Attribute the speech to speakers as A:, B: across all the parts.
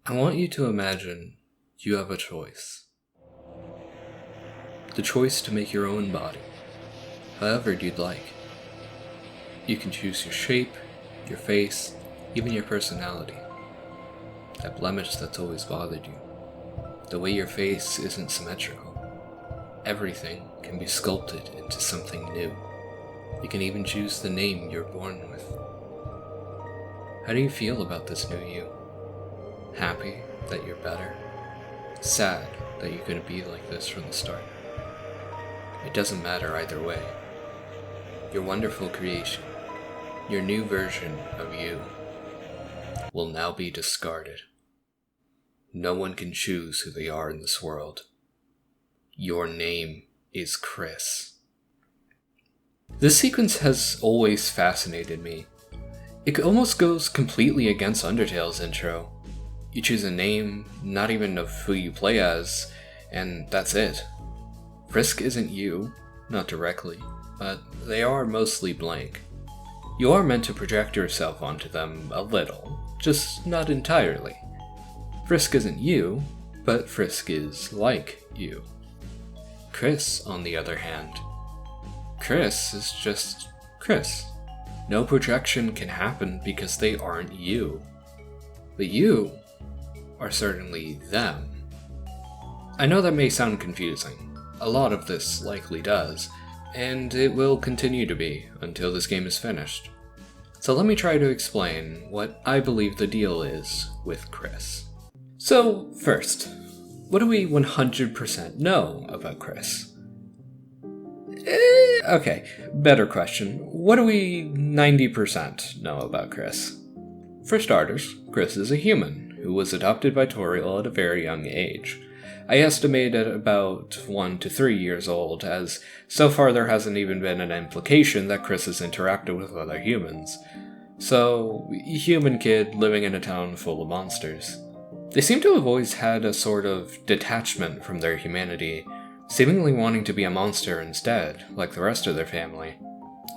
A: I want you to imagine you have a choice. The choice to make your own body, however you'd like. You can choose your shape, your face, even your personality. That blemish that's always bothered you. The way your face isn't symmetrical. Everything can be sculpted into something new. You can even choose the name you're born with. How do you feel about this new you? Happy that you're better? Sad that you couldn't be like this from the start? It doesn't matter either way. Your wonderful creation, your new version of you, will now be discarded. No one can choose who they are in this world. Your name is KRIS. This sequence has always fascinated me. It almost goes completely against Undertale's intro. You choose a name, not even of who you play as, and that's it. Frisk isn't you, not directly, but they are mostly blank. You are meant to project yourself onto them a little, just not entirely. Frisk isn't you, but Frisk is like you. KRIS, on the other hand. KRIS is just KRIS. No projection can happen because they aren't you. But you are certainly them. I know that may sound confusing. A lot of this likely does, and it will continue to be until this game is finished. So let me try to explain what I believe the deal is with KRIS. So, first, what do we 100% know about KRIS? Okay, better question. What do we 90% know about KRIS? For starters, KRIS is a human who was adopted by Toriel at a very young age. I estimate at about 1 to 3 years old, as so far there hasn't even been an implication that KRIS has interacted with other humans. So, human kid living in a town full of monsters. They seem to have always had a sort of detachment from their humanity, seemingly wanting to be a monster instead, like the rest of their family,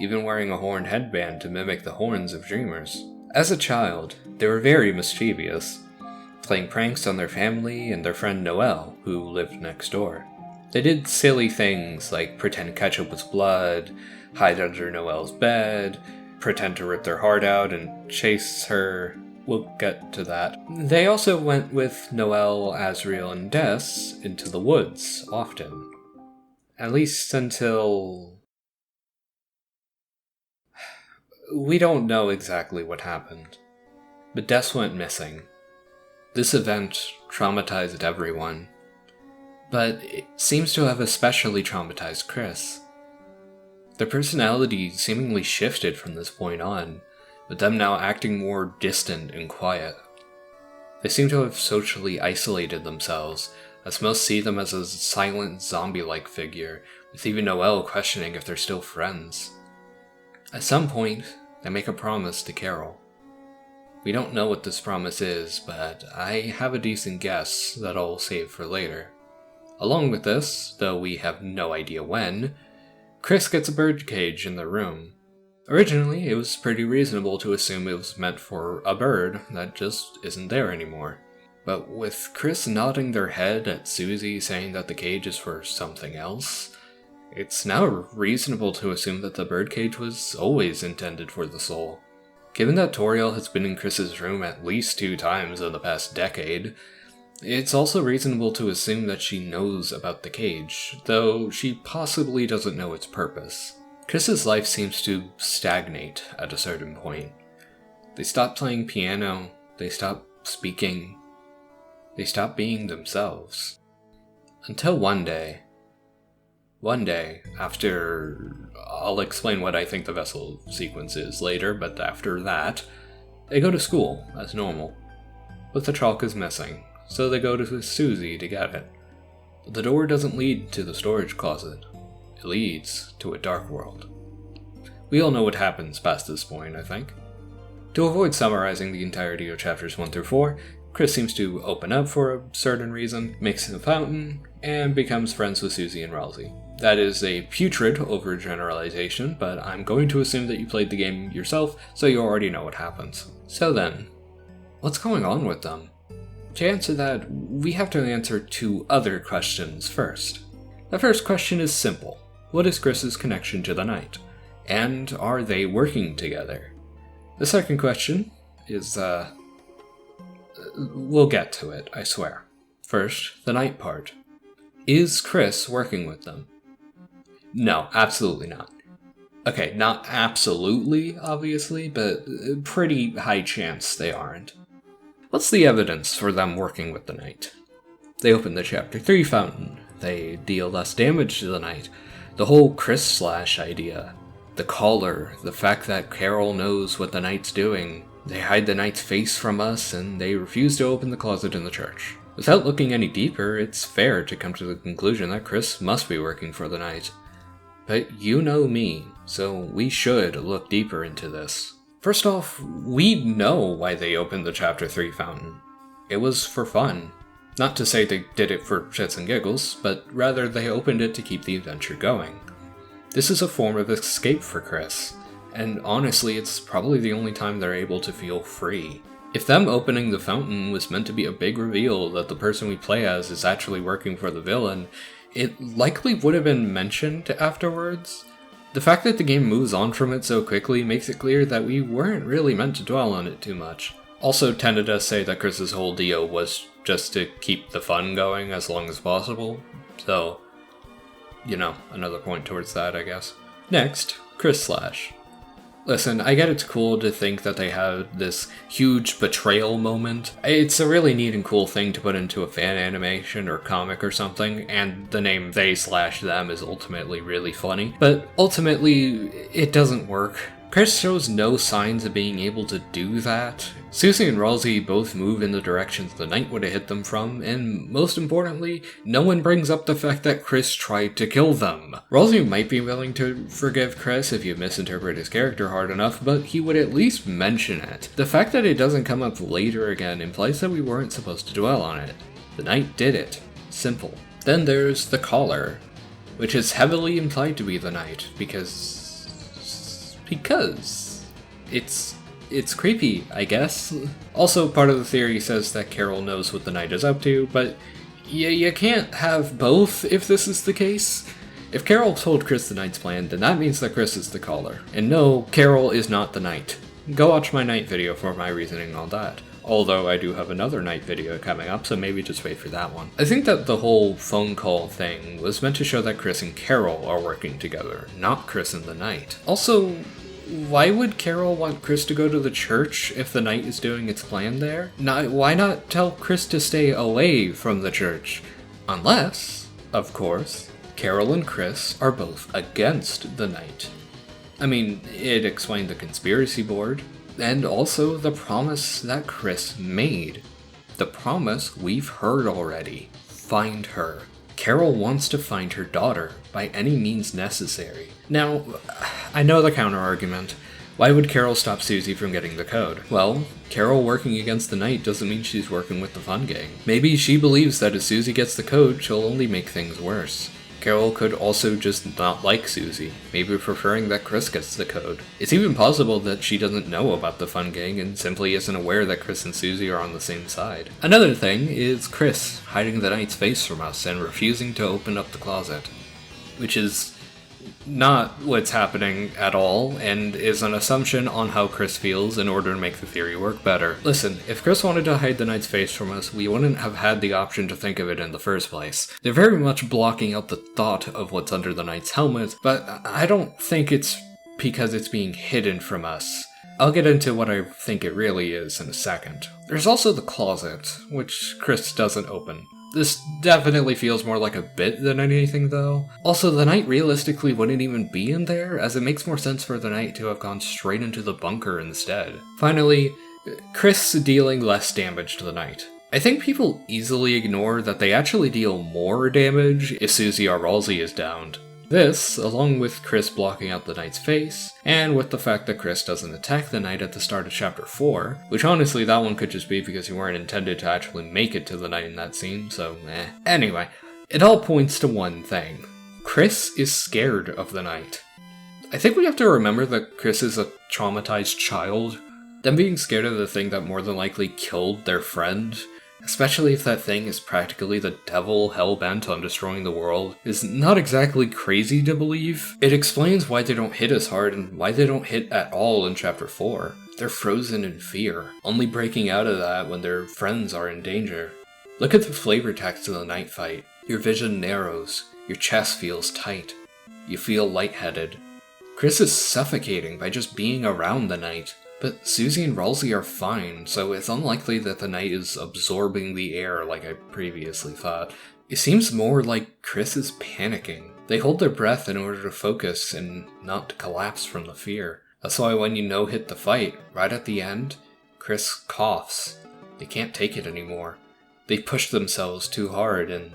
A: even wearing a horned headband to mimic the horns of dreamers. As a child, they were very mischievous, playing pranks on their family and their friend Noelle, who lived next door. They did silly things like pretend ketchup was blood, hide under Noelle's bed, pretend to rip their heart out and chase her. We'll get to that. They also went with Noelle, Asriel, and Des into the woods, often. At least until... We don't know exactly what happened, but Des went missing. This event traumatized everyone, but it seems to have especially traumatized KRIS. Their personality seemingly shifted from this point on, with them now acting more distant and quiet. They seem to have socially isolated themselves, as most see them as a silent zombie-like figure, with even Noelle questioning if they're still friends. At some point, they make a promise to Carol. We don't know what this promise is, but I have a decent guess that I'll save for later. Along with this, though we have no idea when, KRIS gets a birdcage in their room. Originally, it was pretty reasonable to assume it was meant for a bird that just isn't there anymore. But with KRIS nodding their head at Susie saying that the cage is for something else, it's now reasonable to assume that the birdcage was always intended for the soul. Given that Toriel has been in KRIS's room at least 2 times in the past decade, it's also reasonable to assume that she knows about the cage, though she possibly doesn't know its purpose. KRIS's life seems to stagnate at a certain point. They stop playing piano, they stop speaking, they stop being themselves. Until one day, after... I'll explain what I think the vessel sequence is later, but after that, they go to school as normal. But the chalk is missing, so they go to Susie to get it. But the door doesn't lead to the storage closet. It leads to a dark world. We all know what happens past this point, I think. To avoid summarizing the entirety of chapters 1 through 4, KRIS seems to open up for a certain reason, makes a fountain, and becomes friends with Susie and Ralsei. That is a putrid overgeneralization, but I'm going to assume that you played the game yourself, so you already know what happens. So then, what's going on with them? To answer that, we have to answer 2 other questions first. The first question is simple. What is KRIS's connection to the knight? And are they working together? The second question is, we'll get to it, I swear. First, the knight part. Is KRIS working with them? No, absolutely not. Okay, not absolutely, obviously, but pretty high chance they aren't. What's the evidence for them working with the knight? They open the Chapter 3 fountain. They deal less damage to the knight. The whole KRIS/ idea. The collar, the fact that Carol knows what the knight's doing. They hide the knight's face from us, and they refuse to open the closet in the church. Without looking any deeper, it's fair to come to the conclusion that KRIS must be working for the knight. But you know me, so we should look deeper into this. First off, we know why they opened the Chapter 3 fountain. It was for fun. Not to say they did it for shits and giggles, but rather they opened it to keep the adventure going. This is a form of escape for KRIS, and honestly it's probably the only time they're able to feel free. If them opening the fountain was meant to be a big reveal that the person we play as is actually working for the villain, it likely would have been mentioned afterwards. The fact that the game moves on from it so quickly makes it clear that we weren't really meant to dwell on it too much. Also tended to say that KRIS's whole deal was just to keep the fun going as long as possible, so, you know, another point towards that, I guess. Next, KRIS/. Listen, I get it's cool to think that they had this huge betrayal moment. It's a really neat and cool thing to put into a fan animation or comic or something, and the name they/them is ultimately really funny. But ultimately, it doesn't work. KRIS shows no signs of being able to do that. Susie and ralsei both move in the directions the knight would have hit them from, and most importantly, no one brings up the fact that KRIS tried to kill them. Ralsei might be willing to forgive KRIS if you misinterpret his character hard enough, but he would at least mention it. The fact that it doesn't come up later again implies that we weren't supposed to dwell on it. The knight did it. Simple. Then there's the collar, which is heavily implied to be the knight, because it's creepy, I guess. Also, part of the theory says that Carol knows what the knight is up to, but you can't have both if this is the case. If Carol told KRIS the knight's plan, then that means that KRIS is the caller. And no, Carol is not the knight. Go watch my knight video for my reasoning on that. Although I do have another knight video coming up, so maybe just wait for that one. I think that the whole phone call thing was meant to show that KRIS and Carol are working together, not KRIS and the knight. Also, why would Carol want KRIS to go to the church if the knight is doing its plan there? Why not tell KRIS to stay away from the church? Unless, of course, Carol and KRIS are both against the knight. I mean, it explained the conspiracy board, and also the promise that KRIS made. The promise we've heard already. Find her. Carol wants to find her daughter by any means necessary. Now, I know the counter-argument. Why would Carol stop Susie from getting the code? Well, Carol working against the knight doesn't mean she's working with the fun gang. Maybe she believes that if Susie gets the code, she'll only make things worse. Carol could also just not like Susie, maybe preferring that KRIS gets the code. It's even possible that she doesn't know about the fun gang and simply isn't aware that KRIS and Susie are on the same side. Another thing is KRIS hiding the knight's face from us and refusing to open up the closet, which is not what's happening at all, and is an assumption on how KRIS feels in order to make the theory work better. Listen, if KRIS wanted to hide the knight's face from us, we wouldn't have had the option to think of it in the first place. They're very much blocking out the thought of what's under the knight's helmet, but I don't think it's because it's being hidden from us. I'll get into what I think it really is in a second. There's also the closet, which KRIS doesn't open. This definitely feels more like a bit than anything, though. Also, the knight realistically wouldn't even be in there, as it makes more sense for the knight to have gone straight into the bunker instead. Finally, KRIS dealing less damage to the knight. I think people easily ignore that they actually deal more damage if Susie or ralsei is downed. This, along with KRIS blocking out the knight's face, and with the fact that KRIS doesn't attack the knight at the start of Chapter 4, which honestly that one could just be because you weren't intended to actually make it to the knight in that scene, so eh. Anyway, it all points to one thing. KRIS is scared of the knight. I think we have to remember that KRIS is a traumatized child. Them being scared of the thing that more than likely killed their friend Especially if that thing is practically the devil hell-bent on destroying the world, is not exactly crazy to believe. It explains why they don't hit as hard and why they don't hit at all in Chapter 4. They're frozen in fear, only breaking out of that when their friends are in danger. Look at the flavor text of the night fight. Your vision narrows, your chest feels tight, you feel lightheaded. KRIS is suffocating by just being around the night. But Susie and Ralsei are fine, so it's unlikely that the night is absorbing the air like I previously thought. It seems more like KRIS is panicking. They hold their breath in order to focus and not to collapse from the fear. That's why when you no-hit the fight, right at the end, KRIS coughs. They can't take it anymore. They push themselves too hard, and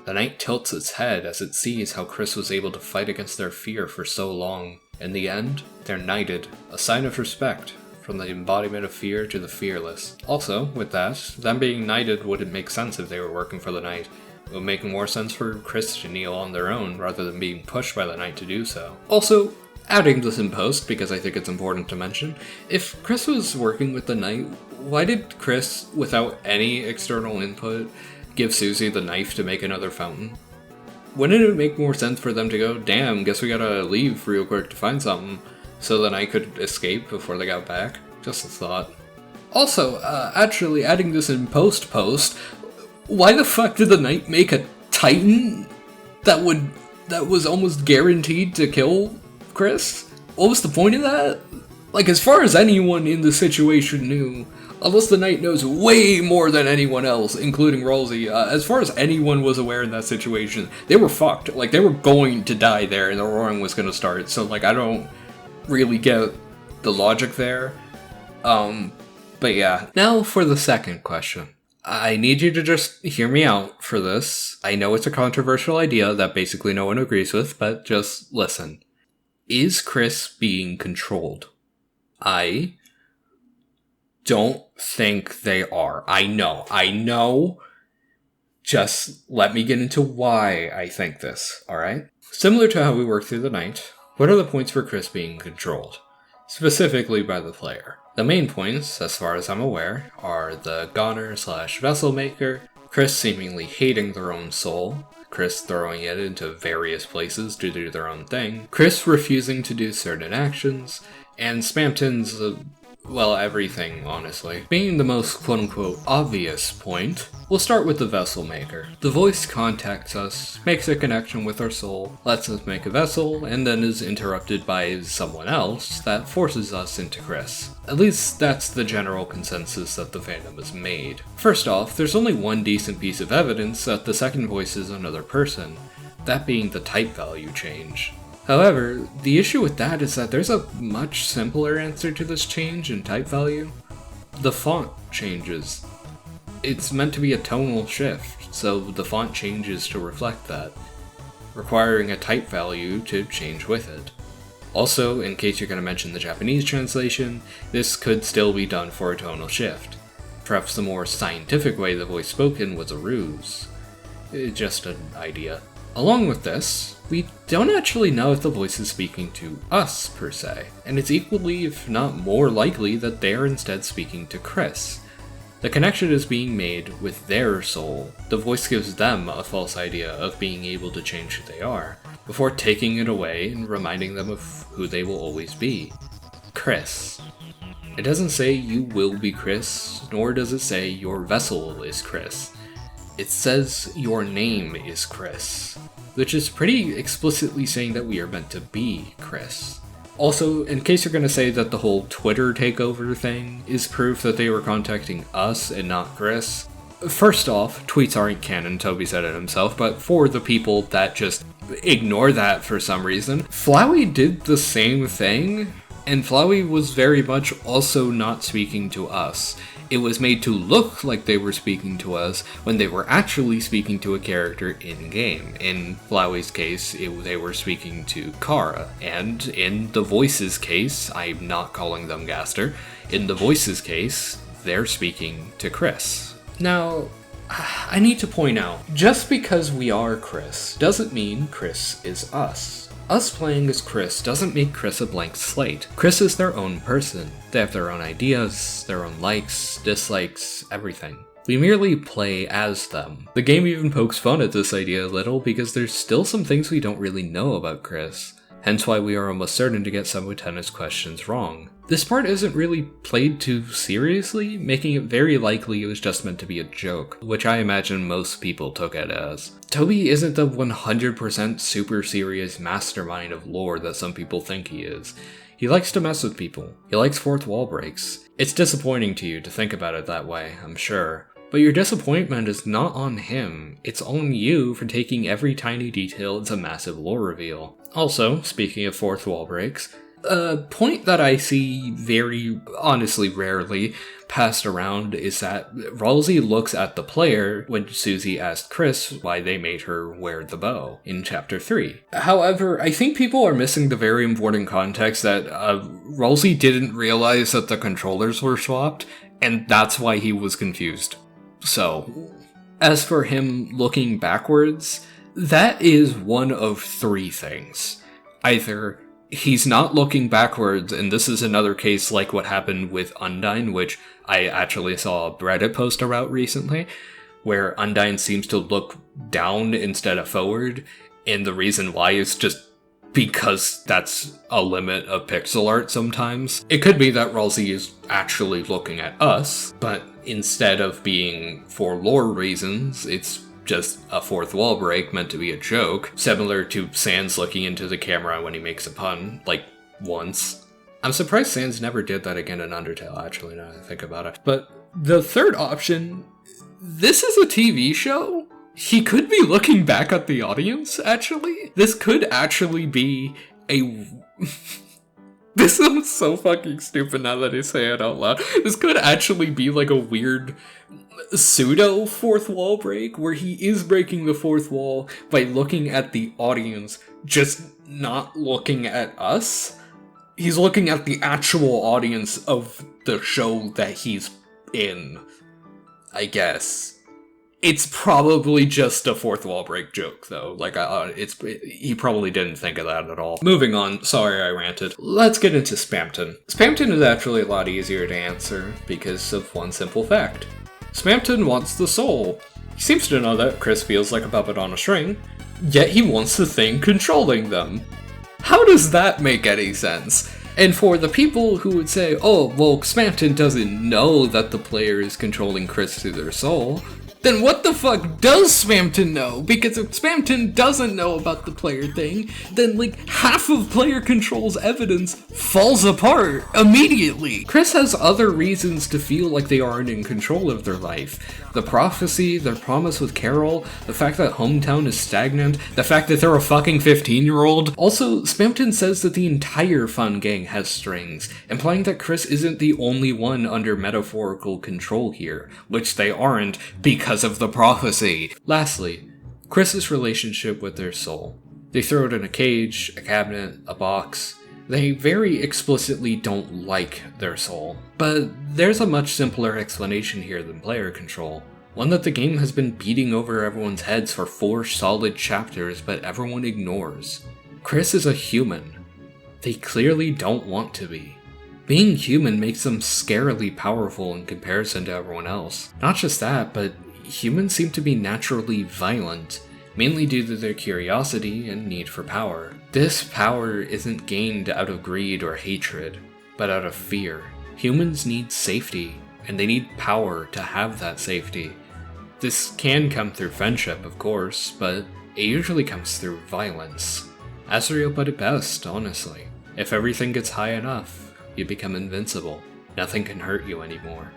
A: the night tilts its head as it sees how KRIS was able to fight against their fear for so long. In the end, they're knighted, a sign of respect. From the embodiment of fear to the fearless. Also, with that, them being knighted wouldn't make sense if they were working for the knight. It would make more sense for KRIS to kneel on their own rather than being pushed by the knight to do so. Also, adding this in post, because I think it's important to mention, if KRIS was working with the knight, why did KRIS, without any external input, give Susie the knife to make another fountain? Wouldn't it make more sense for them to go, damn, guess we gotta leave real quick to find something? So the knight could escape before they got back? Just a thought. Also, actually adding this in post, why the fuck did the knight make a titan that was almost guaranteed to kill KRIS? What was the point of that? Like, as far as anyone in the situation knew, unless the knight knows way more than anyone else, including Ralsei, as far as anyone was aware in that situation, they were fucked. Like, they were going to die there and the roaring was gonna start, so like, I don't really get the logic there. But yeah. Now for the second question. I need you to just hear me out for this. I know it's a controversial idea that basically no one agrees with, but just listen. Is KRIS being controlled? I don't think they are. I know. Just let me get into why I think this, alright? Similar to how we worked through the night, what are the points for KRIS being controlled? Specifically by the player. The main points, as far as I'm aware, are the goner/vessel maker, KRIS seemingly hating their own soul, KRIS throwing it into various places to do their own thing, KRIS refusing to do certain actions, and Spamton's, everything, honestly. Being the most quote-unquote obvious point, we'll start with the vessel maker. The voice contacts us, makes a connection with our soul, lets us make a vessel, and then is interrupted by someone else that forces us into KRIS. At least that's the general consensus that the fandom has made. First off, there's only one decent piece of evidence that the second voice is another person, that being the type value change. However, the issue with that is that there's a much simpler answer to this change in type value. The font changes. It's meant to be a tonal shift, so the font changes to reflect that, requiring a type value to change with it. Also, in case you're going to mention the Japanese translation, this could still be done for a tonal shift. Perhaps the more scientific way the voice spoken was a ruse. Just an idea. Along with this, we don't actually know if the voice is speaking to us, per se, and it's equally, if not more likely, that they're instead speaking to KRIS. The connection is being made with their soul. The voice gives them a false idea of being able to change who they are, before taking it away and reminding them of who they will always be. KRIS. It doesn't say you will be KRIS, nor does it say your vessel is KRIS. It says your name is KRIS, which is pretty explicitly saying that we are meant to be KRIS. Also, in case you're going to say that the whole Twitter takeover thing is proof that they were contacting us and not KRIS, first off, tweets aren't canon, Toby said it himself, but for the people that just ignore that for some reason, Flowey did the same thing, and Flowey was very much also not speaking to us. It was made to look like they were speaking to us when they were actually speaking to a character in-game. In Flowey's case, they were speaking to Kara, and in the voice's case, I'm not calling them Gaster, in the voice's case, they're speaking to KRIS. Now, I need to point out, just because we are KRIS doesn't mean KRIS is us. Us playing as KRIS doesn't make KRIS a blank slate. KRIS is their own person. They have their own ideas, their own likes, dislikes, everything. We merely play as them. The game even pokes fun at this idea a little because there's still some things we don't really know about KRIS, hence why we are almost certain to get some of Tennis questions wrong. This part isn't really played too seriously, making it very likely it was just meant to be a joke, which I imagine most people took it as. Toby isn't the 100% super serious mastermind of lore that some people think he is. He likes to mess with people. He likes fourth wall breaks. It's disappointing to you to think about it that way, I'm sure. But your disappointment is not on him, it's on you for taking every tiny detail as a massive lore reveal. Also, speaking of fourth wall breaks, a point that I see very, honestly rarely, passed around is that Ralsei looks at the player when Susie asked KRIS why they made her wear the bow in Chapter 3. However, I think people are missing the very important context that Ralsei didn't realize that the controllers were swapped, and that's why he was confused. So, as for him looking backwards, that is one of three things. Either he's not looking backwards, and this is another case like what happened with Undyne, which I actually saw a Reddit post about recently, where Undyne seems to look down instead of forward, and the reason why is just because that's a limit of pixel art sometimes. It could be that Ralsei is actually looking at us, but instead of being for lore reasons, it's just a fourth wall break meant to be a joke, similar to Sans looking into the camera when he makes a pun, like, once. I'm surprised Sans never did that again in Undertale, actually, now that I think about it. But the third option, this is a TV show? He could be looking back at the audience, actually. This could actually be a... This sounds so fucking stupid now that I say it out loud. This could actually be like a weird pseudo fourth wall break where he is breaking the fourth wall by looking at the audience, just not looking at us. He's looking at the actual audience of the show that he's in, I guess. It's probably just a fourth wall break joke, though. Like, he probably didn't think of that at all. Moving on, sorry I ranted. Let's get into Spamton. Spamton is actually a lot easier to answer because of one simple fact. Spamton wants the soul. He seems to know that KRIS feels like a puppet on a string, yet he wants the thing controlling them. How does that make any sense? And for the people who would say, oh, well, Spamton doesn't know that the player is controlling KRIS through their soul, then what the fuck does Spamton know? Because if Spamton doesn't know about the player thing, then like half of player control's evidence falls apart immediately. KRIS has other reasons to feel like they aren't in control of their life. The prophecy, their promise with Carol, the fact that hometown is stagnant, the fact that they're a fucking 15-year-old. Also, Spamton says that the entire Fun Gang has strings, implying that KRIS isn't the only one under metaphorical control here, which they aren't because of the prophecy. Lastly, KRIS's relationship with their soul. They throw it in a cage, a cabinet, a box. They very explicitly don't like their soul. But there's a much simpler explanation here than player control. One that the game has been beating over everyone's heads for 4 solid chapters, but everyone ignores. KRIS is a human. They clearly don't want to be. Being human makes them scarily powerful in comparison to everyone else. Not just that, but humans seem to be naturally violent, mainly due to their curiosity and need for power. This power isn't gained out of greed or hatred, but out of fear. Humans need safety, and they need power to have that safety. This can come through friendship, of course, but it usually comes through violence. Azrael put it best, honestly. If everything gets high enough, you become invincible. Nothing can hurt you anymore.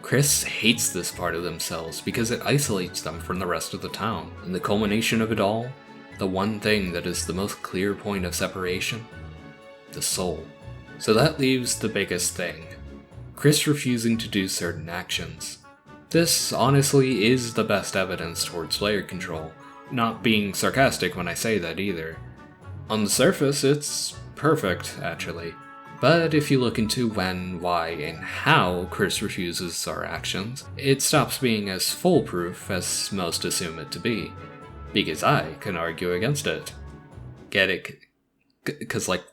A: KRIS hates this part of themselves because it isolates them from the rest of the town. And the culmination of it all, the one thing that is the most clear point of separation? The soul. So that leaves the biggest thing. KRIS refusing to do certain actions. This, honestly, is the best evidence towards player control. Not being sarcastic when I say that either. On the surface, it's perfect, actually. But if you look into when, why, and how KRIS refuses our actions, it stops being as foolproof as most assume it to be. Because I can argue against it. Get it? because like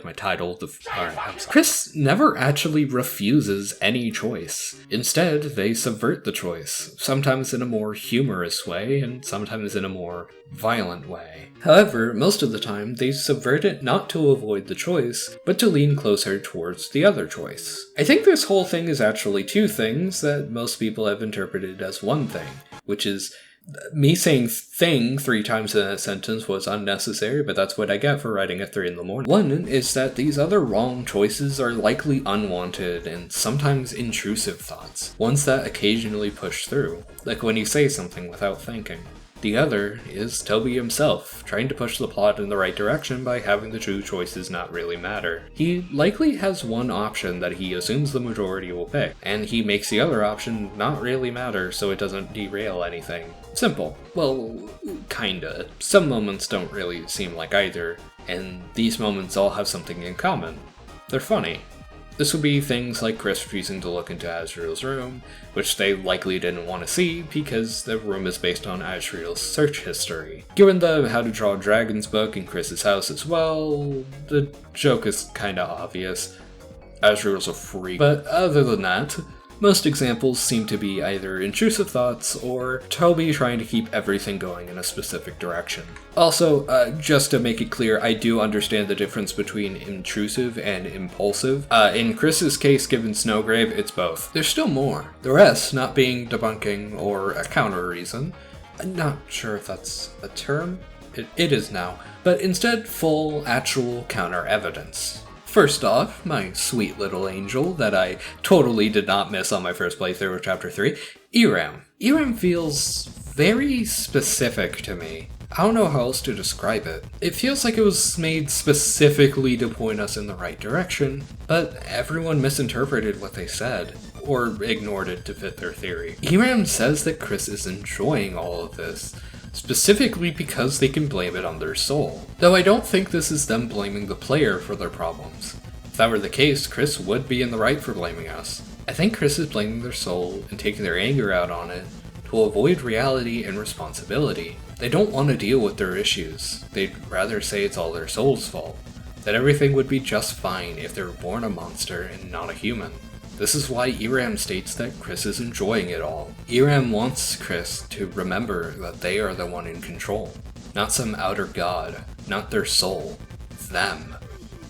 A: my title, KRIS never actually refuses any choice. Instead, they subvert the choice, sometimes in a more humorous way, and sometimes in a more violent way. However, most of the time, they subvert it not to avoid the choice, but to lean closer towards the other choice. I think this whole thing is actually two things that most people have interpreted as one thing, which is me saying thing 3 times in a sentence was unnecessary, but that's what I get for writing at 3 in the morning. One is that these other wrong choices are likely unwanted and sometimes intrusive thoughts, ones that occasionally push through, like when you say something without thinking. The other is Toby himself, trying to push the plot in the right direction by having the two choices not really matter. He likely has one option that he assumes the majority will pick, and he makes the other option not really matter so it doesn't derail anything. Simple. Well, kinda. Some moments don't really seem like either, and these moments all have something in common. They're funny. This would be things like KRIS refusing to look into Asriel's room, which they likely didn't want to see because the room is based on Asriel's search history. Given the How to Draw Dragons book in KRIS's house as well, the joke is kinda obvious. Asriel's a freak. But other than that, most examples seem to be either intrusive thoughts or Toby trying to keep everything going in a specific direction. Also, just to make it clear, I do understand the difference between intrusive and impulsive. In KRIS's case, given Snowgrave, it's both. There's still more. The rest not being debunking or a counter reason. I'm not sure if that's a term. It is now. But instead, full, actual counter evidence. First off, my sweet little angel that I totally did not miss on my first playthrough of Chapter 3, Iram. Iram feels very specific to me. I don't know how else to describe it. It feels like it was made specifically to point us in the right direction, but everyone misinterpreted what they said, or ignored it to fit their theory. Iram says that KRIS is enjoying all of this, specifically because they can blame it on their soul. Though I don't think this is them blaming the player for their problems. If that were the case, KRIS would be in the right for blaming us. I think KRIS is blaming their soul and taking their anger out on it to avoid reality and responsibility. They don't want to deal with their issues. They'd rather say it's all their soul's fault. That everything would be just fine if they were born a monster and not a human. This is why Iram states that KRIS is enjoying it all. Iram wants KRIS to remember that they are the one in control. Not some outer god, not their soul. Them.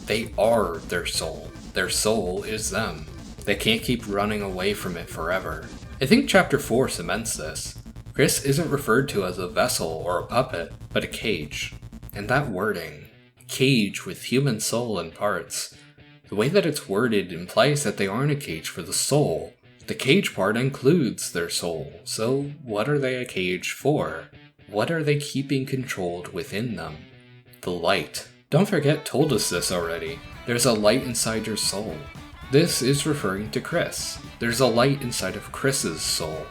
A: They are their soul. Their soul is them. They can't keep running away from it forever. I think Chapter 4 cements this. KRIS isn't referred to as a vessel or a puppet, but a cage. And that wording, cage with human soul and parts, the way that it's worded implies that they aren't a cage for the soul. The cage part includes their soul, so what are they a cage for? What are they keeping controlled within them? The light. Don't forget told us this already. There's a light inside your soul. This is referring to KRIS. There's a light inside of KRIS's soul.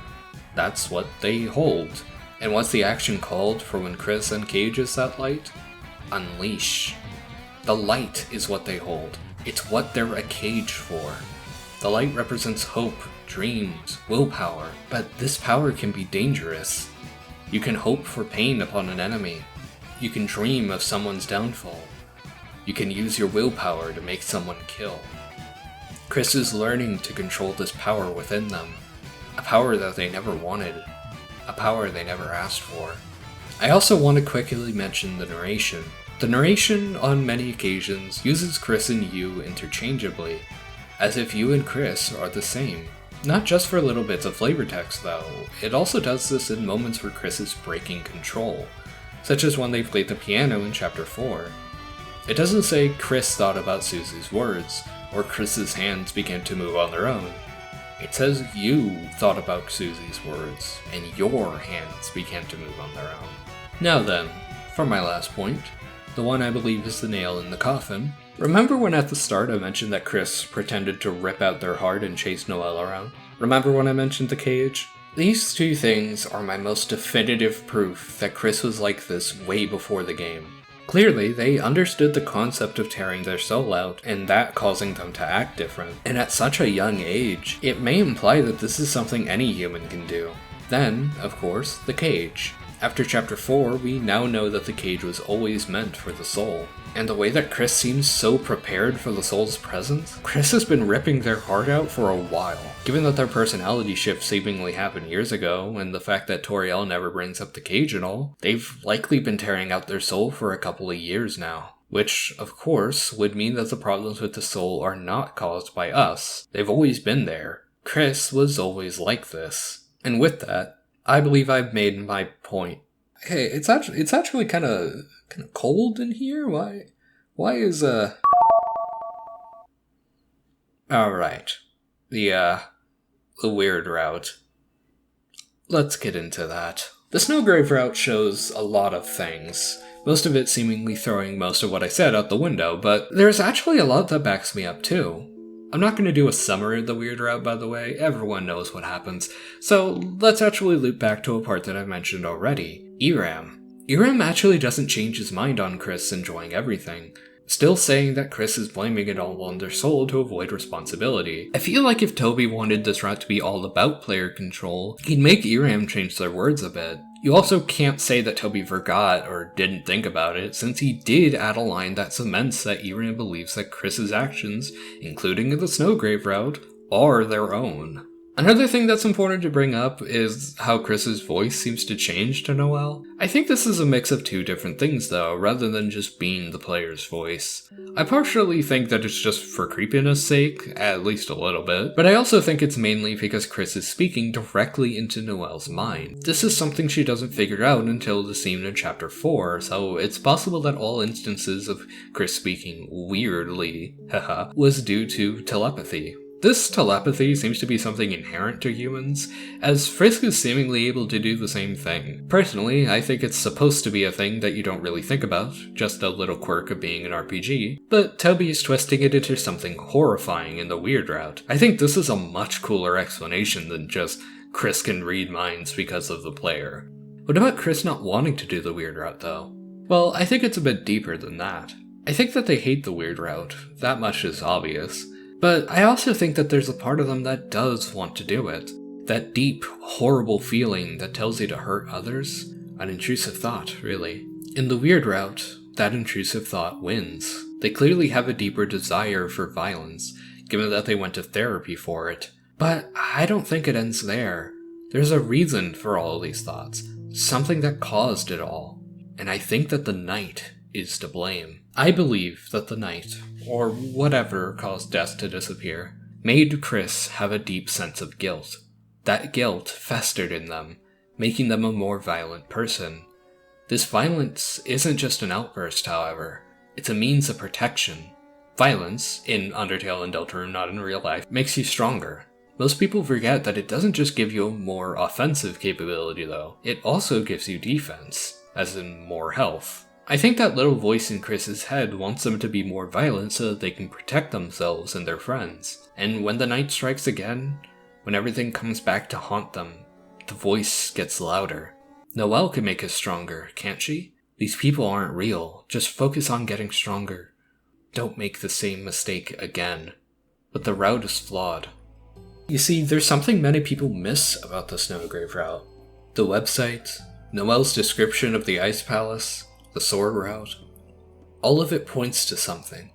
A: That's what they hold. And what's the action called for when KRIS uncages that light? Unleash. The light is what they hold. It's what they're a cage for. The light represents hope, dreams, willpower, but this power can be dangerous. You can hope for pain upon an enemy. You can dream of someone's downfall. You can use your willpower to make someone kill. KRIS is learning to control this power within them. A power that they never wanted. A power they never asked for. I also want to quickly mention the narration. The narration, on many occasions, uses KRIS and you interchangeably, as if you and KRIS are the same. Not just for little bits of flavor text though, it also does this in moments where KRIS is breaking control, such as when they played the piano in Chapter 4. It doesn't say KRIS thought about Susie's words, or KRIS's hands began to move on their own. It says you thought about Susie's words, and your hands began to move on their own. Now then, for my last point, the one I believe is the nail in the coffin. Remember when at the start I mentioned that KRIS pretended to rip out their heart and chase Noelle around? Remember when I mentioned the cage? These two things are my most definitive proof that KRIS was like this way before the game. Clearly, they understood the concept of tearing their soul out, and that causing them to act different. And at such a young age, it may imply that this is something any human can do. Then, of course, the cage. After chapter 4, we now know that the cage was always meant for the soul. And the way that KRIS seems so prepared for the soul's presence, KRIS has been ripping their heart out for a while. Given that their personality shift seemingly happened years ago, and the fact that Toriel never brings up the cage at all, they've likely been tearing out their soul for a couple of years now. Which, of course, would mean that the problems with the soul are not caused by us. They've always been there. KRIS was always like this. And with that, I believe I've made my point. Hey, it's actually kind of cold in here. Why is Alright. The weird route. Let's get into that. The Snowgrave route shows a lot of things, most of it seemingly throwing most of what I said out the window, but there's actually a lot that backs me up too. I'm not going to do a summary of the weird route, by the way, everyone knows what happens, so let's actually loop back to a part that I mentioned already, Iram. Iram actually doesn't change his mind on KRIS enjoying everything, still saying that KRIS is blaming it all on their soul to avoid responsibility. I feel like if Toby wanted this route to be all about player control, he'd make Iram change their words a bit. You also can't say that Toby forgot or didn't think about it, since he did add a line that cements that Iram believes that KRIS's actions, including the Snowgrave route, are their own. Another thing that's important to bring up is how KRIS's voice seems to change to Noelle. I think this is a mix of two different things though, rather than just being the player's voice. I partially think that it's just for creepiness sake, at least a little bit, but I also think it's mainly because KRIS is speaking directly into Noelle's mind. This is something she doesn't figure out until the scene in chapter 4, so it's possible that all instances of KRIS speaking weirdly, was due to telepathy. This telepathy seems to be something inherent to humans, as Frisk is seemingly able to do the same thing. Personally, I think it's supposed to be a thing that you don't really think about, just a little quirk of being an RPG, but Toby is twisting it into something horrifying in the weird route. I think this is a much cooler explanation than just KRIS can read minds because of the player. What about KRIS not wanting to do the weird route though? Well, I think it's a bit deeper than that. I think that they hate the weird route, that much is obvious. But I also think that there's a part of them that does want to do it. That deep, horrible feeling that tells you to hurt others. An intrusive thought, really. In the weird route, that intrusive thought wins. They clearly have a deeper desire for violence, given that they went to therapy for it. But I don't think it ends there. There's a reason for all of these thoughts. Something that caused it all. And I think that the night is to blame. I believe that the night, or whatever caused death to disappear, made KRIS have a deep sense of guilt. That guilt festered in them, making them a more violent person. This violence isn't just an outburst, however. It's a means of protection. Violence, in Undertale and Deltarune, not in real life, makes you stronger. Most people forget that it doesn't just give you a more offensive capability though, it also gives you defense, as in more health. I think that little voice in KRIS's head wants them to be more violent so that they can protect themselves and their friends. And when the night strikes again, when everything comes back to haunt them, the voice gets louder. Noelle can make us stronger, can't she? These people aren't real, just focus on getting stronger. Don't make the same mistake again. But the route is flawed. You see, there's something many people miss about the Snowgrave route. The website, Noelle's description of the Ice Palace, the sword route. All of it points to something.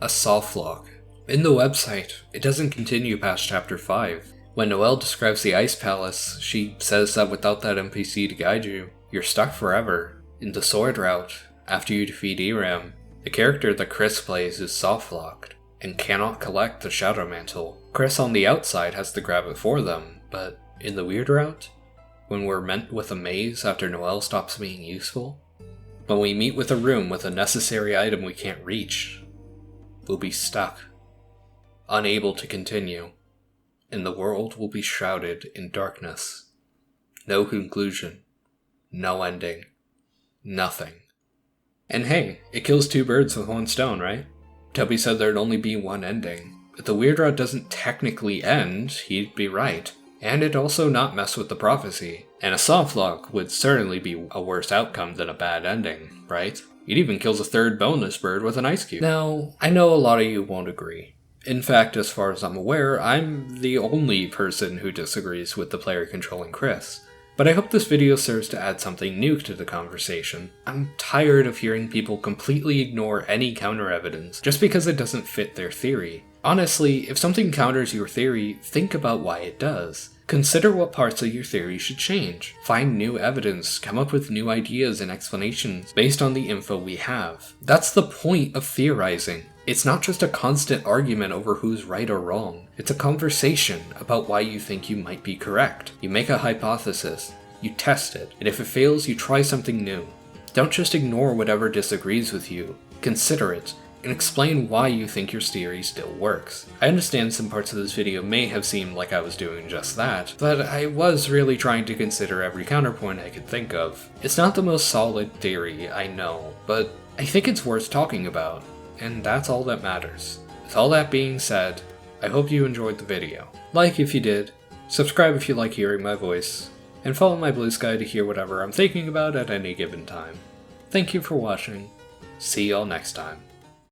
A: A soft lock. In the website, it doesn't continue past chapter 5. When Noelle describes the Ice Palace, she says that without that NPC to guide you, you're stuck forever. In the sword route, after you defeat Iram, the character that KRIS plays is soft-locked, and cannot collect the Shadow Mantle. KRIS on the outside has to grab it for them, but in the weird route, when we're met with a maze after Noelle stops being useful, when we meet with a room with a necessary item we can't reach, we'll be stuck, unable to continue, and the world will be shrouded in darkness. No conclusion, no ending, nothing. And hey, it kills two birds with one stone, right? Toby said there'd only be one ending. If the weird route doesn't technically end, he'd be right. And it'd also not mess with the prophecy. And a soft lock would certainly be a worse outcome than a bad ending, right? It even kills a third boneless bird with an ice cube. Now, I know a lot of you won't agree. In fact, as far as I'm aware, I'm the only person who disagrees with the player controlling KRIS. But I hope this video serves to add something new to the conversation. I'm tired of hearing people completely ignore any counter-evidence just because it doesn't fit their theory. Honestly, if something counters your theory, think about why it does. Consider what parts of your theory should change. Find new evidence, come up with new ideas and explanations based on the info we have. That's the point of theorizing. It's not just a constant argument over who's right or wrong. It's a conversation about why you think you might be correct. You make a hypothesis, you test it, and if it fails, you try something new. Don't just ignore whatever disagrees with you. Consider it, and explain why you think your theory still works. I understand some parts of this video may have seemed like I was doing just that, but I was really trying to consider every counterpoint I could think of. It's not the most solid theory, I know, but I think it's worth talking about, and that's all that matters. With all that being said, I hope you enjoyed the video. Like if you did, subscribe if you like hearing my voice, and follow my blue sky to hear whatever I'm thinking about at any given time. Thank you for watching. See y'all next time.